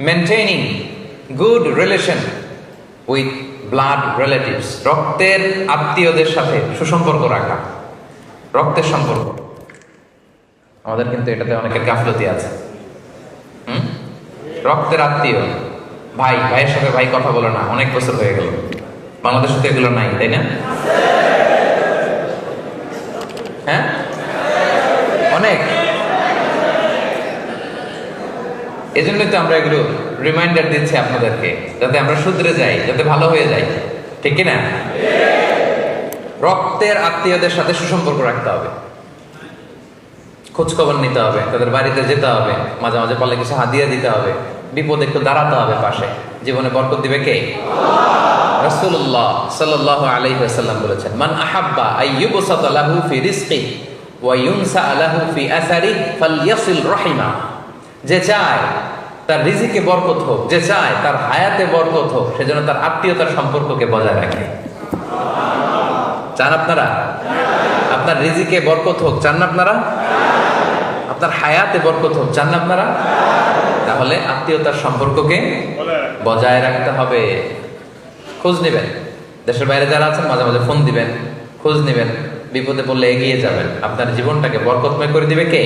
Maintaining good relation with blood relatives, রক্তের আত্মীয়দের সাথে সুসম্পর্ক রাখা। রক্তের সম্পর্ক আমাদের কিন্তু এটাতে অনেকের গাফলতি আছে। রক্তের আত্মীয়, ভাই ভাইয়ের সাথে ভাই কথা বলে না, অনেক বছর হয়ে গেল। বাংলাদেশে তো এগুলো নাই, তাই না? হ্যাঁ, অনেক। এজন্যই তো আমরা এগুলো রিমাইন্ডার দিচ্ছি আপনাদেরকে, যাতে আমরা শুধরে যাই, যাতে ভালো হয়ে যাই, ঠিক কিনা? রক্তের আত্মীয়দের সাথে সুসম্পর্ক রাখতে হবে, খোঁজ খবর নিতে হবে, তাদের বাড়িতে যেতে হবে, মাঝে মাঝে পারলে কিছু হাদিয়া দিতে হবে, বিপদে একটু দাঁড়াতে হবে পাশে। জীবনে বরকত দিবে কে? রাসূলুল্লাহ সাল্লাল্লাহু আলাইহি ওয়াসাল্লাম বলেছেন, মান আহাব্বা আইয়ুবসাতা লাহু ফি রিজকি ওয়া ইউনসা লাহু ফি আসারি ফালইয়াসিল রাহিমা। যে চায় তার রিজিকে বরকত হোক, যে চায় তার হায়াতে বরকত হোক, সেজন্য তার আত্মীয়তার সম্পর্ককে বজায় রাখে। চান আপনারা আপনার রিজিকে বরকত হোক? চান না আপনারা? আপনার হায়াতে বরকত হোক? চান না আপনারা? তাহলে আত্মীয়তার সম্পর্ককে বজায় রাখতে হবে। খোঁজ নেবেন, দেশের বাইরে যারা আছেন মাঝে মাঝে ফোন দিবেন, খোঁজ নেবেন, বিপদে পড়লে এগিয়ে যাবেন। আপনার জীবনটাকে বরকতময় করে দিবে কে?